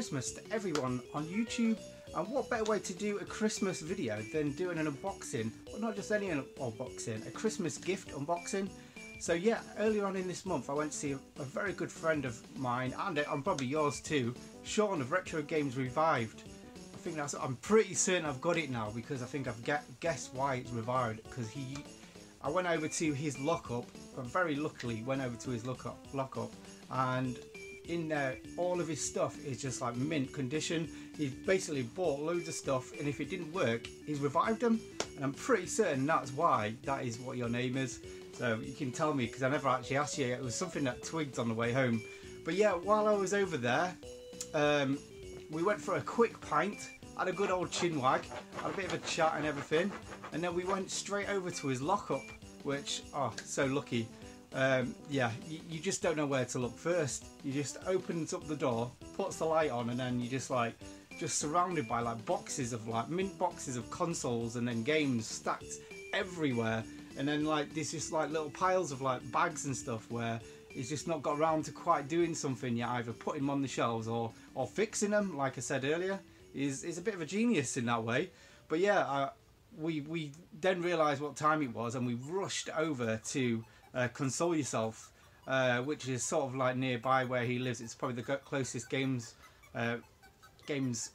Christmas to everyone on YouTube, and what better way to do a Christmas video than doing an unboxing, but not just any unboxing, a Christmas gift unboxing. So yeah, earlier on in this month I went to see a very good friend of mine, and probably yours too, Sean of Retro Games Revived. I'm pretty certain I've got it now, because I think I've guessed why it's revived, because I went over to his lockup, very luckily went over to his lockup, and in there all of his stuff is just like mint condition. He's basically bought loads of stuff, and if it didn't work, he's revived them, and I'm pretty certain that's why that is what your name is. So you can tell me, because I never actually asked you. It was something that twigged on the way home. But yeah, while I was over there, we went for a quick pint, had a good old chinwag, had a bit of a chat and everything, and then we went straight over to his lockup, which, oh, so lucky. Yeah, you just don't know where to look first. You just opens up the door, puts the light on, and then you just surrounded by like boxes of like mint boxes of consoles and then games stacked everywhere, and then like there's just like little piles of like bags and stuff where he's just not got around to quite doing something yet, either putting them on the shelves or fixing them. Like I said earlier, is a bit of a genius in that way. But yeah, we then realised what time it was, and we rushed over to Console Yourself, which is sort of like nearby where he lives. It's probably the closest games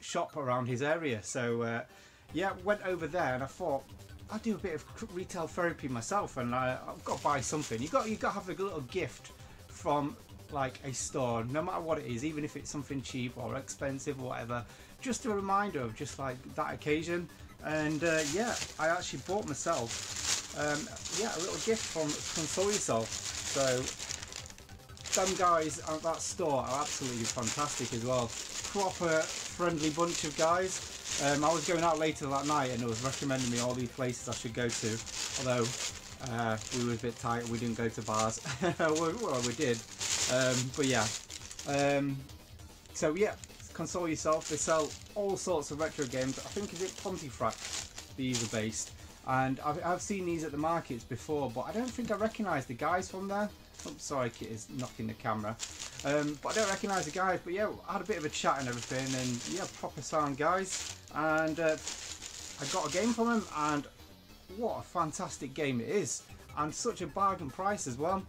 shop around his area. So yeah, went over there, and I thought I'd do a bit of retail therapy myself, and I've got to buy something. You got to have a little gift from like a store, no matter what it is, even if it's something cheap or expensive or whatever, just a reminder of just like that occasion. And yeah, I actually bought myself yeah, a little gift from Console Yourself. So them guys at that store are absolutely fantastic as well. Proper friendly bunch of guys. I was going out later that night, and it was recommending me all these places I should go to, although we were a bit tight, we didn't go to bars. Well, we did, but yeah. So yeah, Console Yourself, they sell all sorts of retro games. I think, is it Pontefract these are based, and I've seen these at the markets before, but I don't think I recognise the guys from there. Oh, sorry, Kit is knocking the camera. But I don't recognise the guys. But yeah, I had a bit of a chat and everything, and yeah, proper sound guys. And I got a game from them, and what a fantastic game it is, and such a bargain price as well.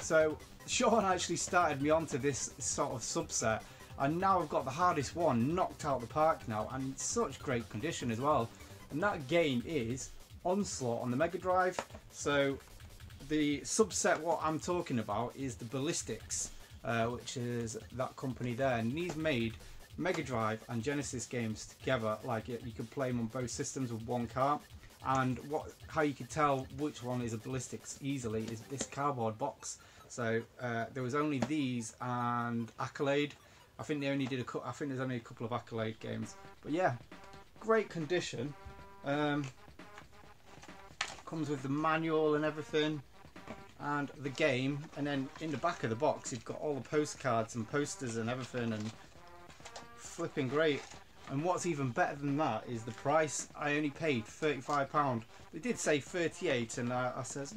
So Sean actually started me onto this sort of subset, and now I've got the hardest one knocked out the park now, and in such great condition as well. And that game is Onslaught on the Mega Drive. So the subset what I'm talking about is the Ballistics, which is that company there, and he's made Mega Drive and Genesis games together. Like you could play them on both systems with one cart, and how you could tell which one is a Ballistics easily is this cardboard box. So there was only these and Accolade. I think they only did I think there's only a couple of Accolade games, but yeah, great condition. Comes with the manual and everything, and the game, and then in the back of the box you've got all the postcards and posters and everything, and flipping great. And what's even better than that is the price. I only paid £35. They did say 38, and I says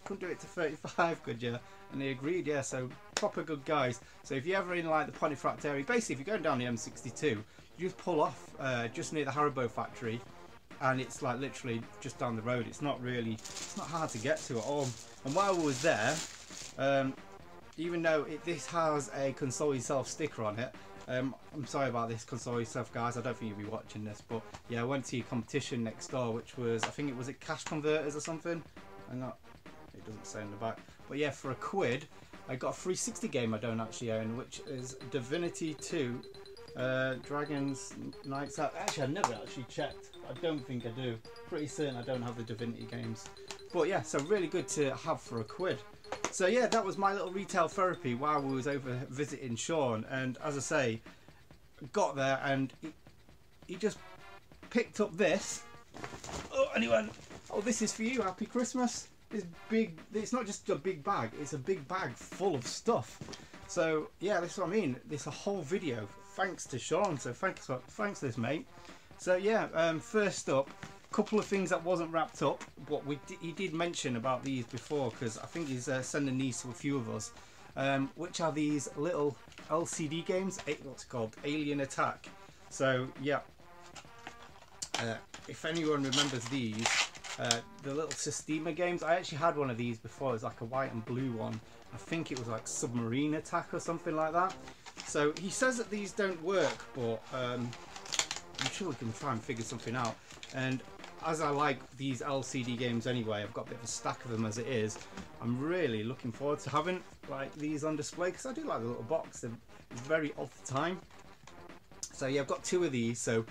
couldn't do it to 35, could you? And they agreed, yeah. So proper good guys. So if you're ever in like the Pontefract area, basically if you're going down the M62, you just pull off just near the Haribo factory, and it's like literally just down the road. It's not hard to get to at all. And while I was there, even though this has a Console Yourself sticker on it, I'm sorry about this, Console Yourself guys, I don't think you'll be watching this, but yeah, I went to your competition next door, which was, I think it was at Cash Converters or something. It doesn't say in the back, but yeah, for £1 I got a 360 game I don't actually own, which is Divinity 2 Dragons Knights Out. Actually, I never actually checked. I don't think I do. Pretty certain I don't have the Divinity games. But yeah, so really good to have for £1. So yeah, that was my little retail therapy while we was over visiting Sean. And as I say, got there, and he just picked up this. Oh, and he went, "Oh, this is for you. Happy Christmas." This big, it's not just a big bag, it's a big bag full of stuff. So yeah, that's what I mean. This a whole video thanks to Sean. So thanks this mate. So yeah, first up, a couple of things that wasn't wrapped up, but he did mention about these before, because I think he's sending these to a few of us, which are these little LCD games, what's it called, Alien Attack. So yeah, if anyone remembers these, the little Sistema games, I actually had one of these before. It was like a white and blue one. I think it was like Submarine Attack or something like that. So he says that these don't work, but I'm sure we can try and figure something out. And as I like these LCD games anyway, I've got a bit of a stack of them as it is. I'm really looking forward to having like these on display, because I do like the little box. They're very of the time. So yeah, I've got 2 of these. So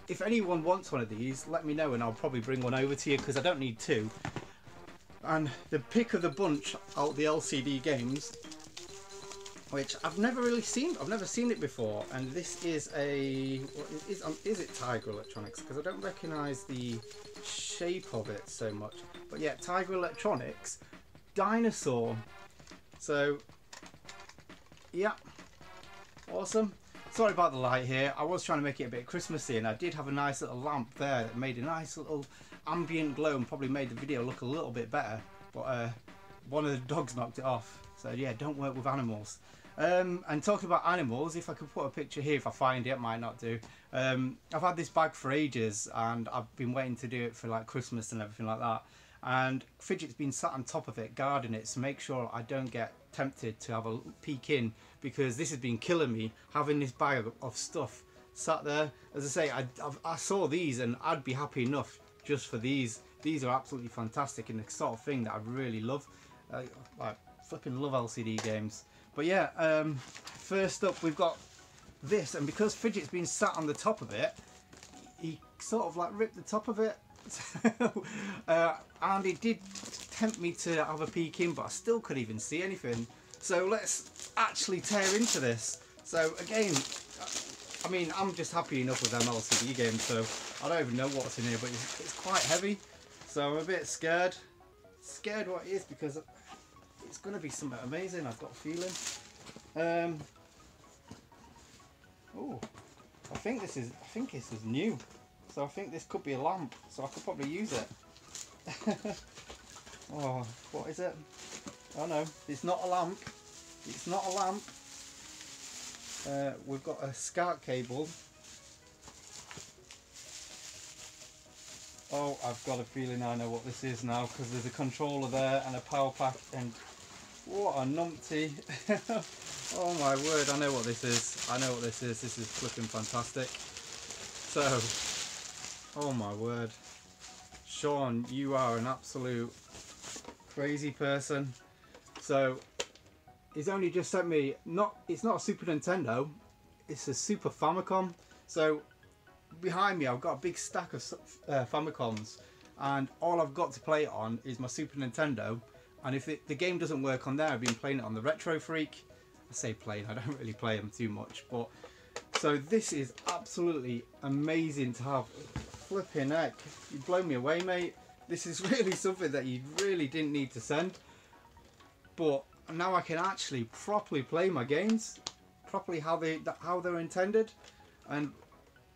if anyone wants one of these, let me know and I'll probably bring one over to you, because I don't need 2. And the pick of the bunch out the LCD games, which I've never really seen. I've never seen it before, and this is a, is it Tiger Electronics? Because I don't recognise the shape of it so much. But yeah, Tiger Electronics Dinosaur. So yeah, awesome. Sorry about the light here. I was trying to make it a bit Christmassy, and I did have a nice little lamp there that made a nice little ambient glow and probably made the video look a little bit better. But one of the dogs knocked it off. So yeah, don't work with animals. And talking about animals, if I could put a picture here, if I find it, might not do. I've had this bag for ages, and I've been waiting to do it for like Christmas and everything like that. And Fidget's been sat on top of it, guarding it, to make sure I don't get tempted to have a peek in, because this has been killing me, having this bag of stuff sat there. As I say, I saw these and I'd be happy enough just for these. These are absolutely fantastic and the sort of thing that I really love. I flipping love LCD games. But yeah, first up we've got this, and because Fidget's been sat on the top of it, he sort of like ripped the top of it. And it did tempt me to have a peek in, but I still couldn't even see anything. So let's actually tear into this. So again, I mean, I'm just happy enough with them LCD games, so I don't even know what's in here, but it's quite heavy. So I'm a bit scared what it is, because it's going to be something amazing, I've got a feeling. Oh, I think this is new. So I think this could be a lamp, so I could probably use it. Oh, what is it? Oh no, it's not a lamp. It's not a lamp. We've got a SCART cable. Oh, I've got a feeling I know what this is now, because there's a controller there and a power pack, and what a numpty. Oh my word, I know what this is. I know what this is. This is flipping fantastic. So, oh my word. Sean, you are an absolute crazy person. So, he's only just sent me, it's not a Super Nintendo, it's a Super Famicom. So, behind me I've got a big stack of Famicoms, and all I've got to play it on is my Super Nintendo. And if the game doesn't work on there, I've been playing it on the Retro Freak. I say playing, I don't really play them too much, but so this is absolutely amazing to have. Flipping heck, you blow me away, mate. This is really something that you really didn't need to send, but now I can actually properly play my games properly how they're intended. And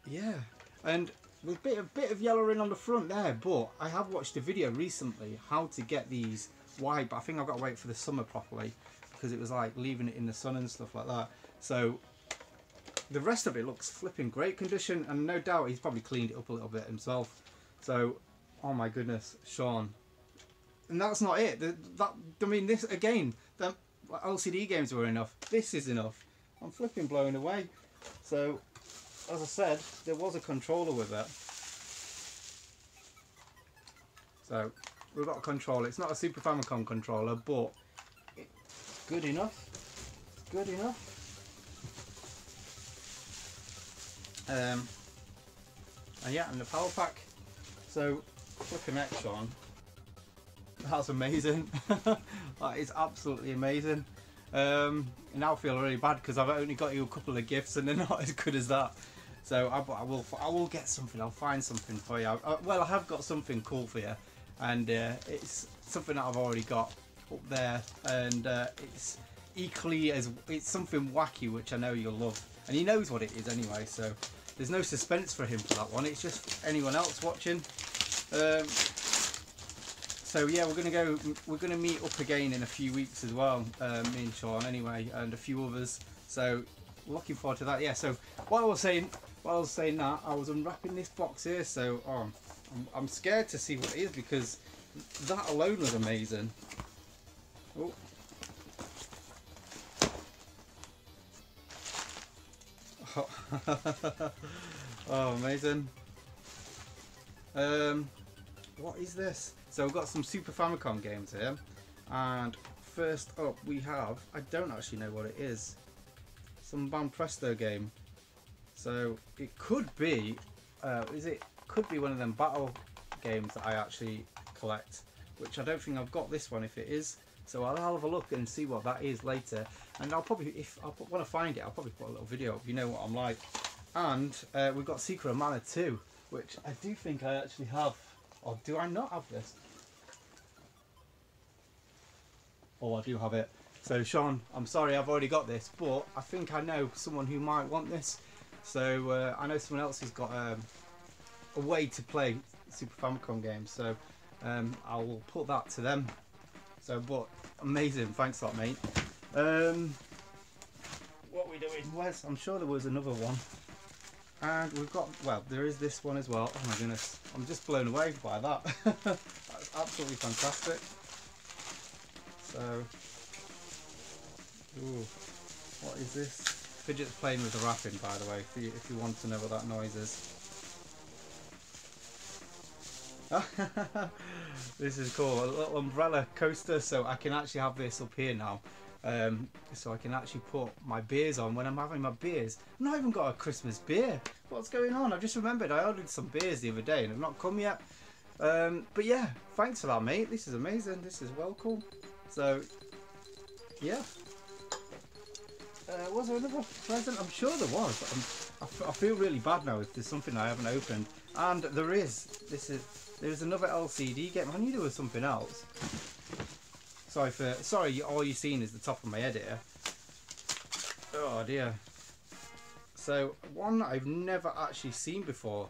yeah, and with a bit of yellowing on the front there, but I have watched a video recently how to get these white, but I think I've got to wait for the summer properly, because it was like leaving it in the sun and stuff like that. So the rest of it looks flipping great condition, and no doubt he's probably cleaned it up a little bit himself. So, oh my goodness, Sean. And that's not it. I mean, this again, the LCD games were enough. This is enough. I'm flipping blown away. So, as I said, there was a controller with it. So, we've got a controller. It's not a Super Famicom controller, but it's good enough. Good enough. And yeah, and the power pack. So, flipping heck, Sean. That's amazing. That is absolutely amazing. Now I feel really bad because I've only got you a couple of gifts and they're not as good as that. So I will get something. I'll find something for you. Well, I have got something cool for you, and it's something that I've already got up there, and it's equally as it's something wacky, which I know you'll love, and he knows what it is anyway. So there's no suspense for him for that one. It's just anyone else watching. So yeah, we're gonna meet up again in a few weeks as well, me and Sean anyway, and a few others. So looking forward to that. Yeah, so while I was saying that, I was unwrapping this box here, so I'm scared to see what it is, because that alone was amazing. Oh. Oh, amazing. What is this? So we've got some Super Famicom games here, and first up we have, I don't actually know what it is, some Banpresto game. So it could be, could be one of them battle games that I actually collect, which I don't think I've got this one if it is. So I'll have a look and see what that is later, and I'll probably, when I find it, I'll probably put a little video up. You know what I'm like. And we've got Secret of Mana 2, which I do think I actually have, or do I not have this? Oh, I do have it. So Sean, I'm sorry I've already got this, but I think I know someone who might want this. So I know someone else who's got a way to play Super Famicom games, so I will put that to them. So, but amazing, thanks a lot, mate. What are we doing? I'm sure there was another one. And we've got, well, there is this one as well. Oh my goodness, I'm just blown away by that. That's absolutely fantastic. So, ooh, what is this? Fidget's playing with the wrapping, by the way, if you want to know what that noise is. This is cool, a little umbrella coaster, so I can actually have this up here now. So I can actually put my beers on when I'm having my beers. I've not even got a Christmas beer. What's going on? I've just remembered I ordered some beers the other day and they've not come yet. But yeah, thanks for that, mate. This is amazing. This is well cool. So yeah. Was there another present? I'm sure there was. I feel really bad now if there's something I haven't opened. And there is. There's another LCD game. I knew there was something else. Sorry, all you've seen is the top of my head here. Oh dear. So one I've never actually seen before,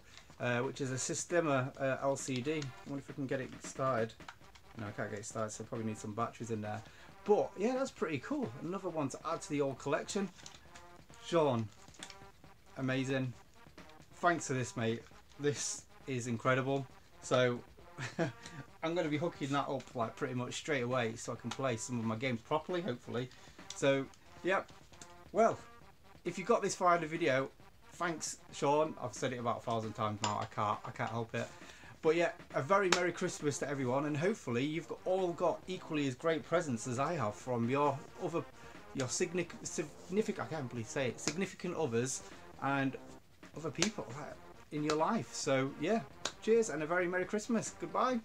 which is a Sistema LCD. I wonder if I can get it started. No, I can't get it started, so I probably need some batteries in there. But yeah, that's pretty cool. Another one to add to the old collection. Sean, amazing. Thanks for this, mate. This is incredible. So I'm going to be hooking that up like pretty much straight away so I can play some of my games properly, hopefully. So yeah, well, if you got this far in the video, thanks Sean. I've said it about 1,000 times now. I can't help it. But yeah, a very Merry Christmas to everyone, and hopefully you've all got equally as great presents as I have from your significant, I can't believe say it, significant others and other people in your life. So yeah, cheers and a very Merry Christmas. Goodbye.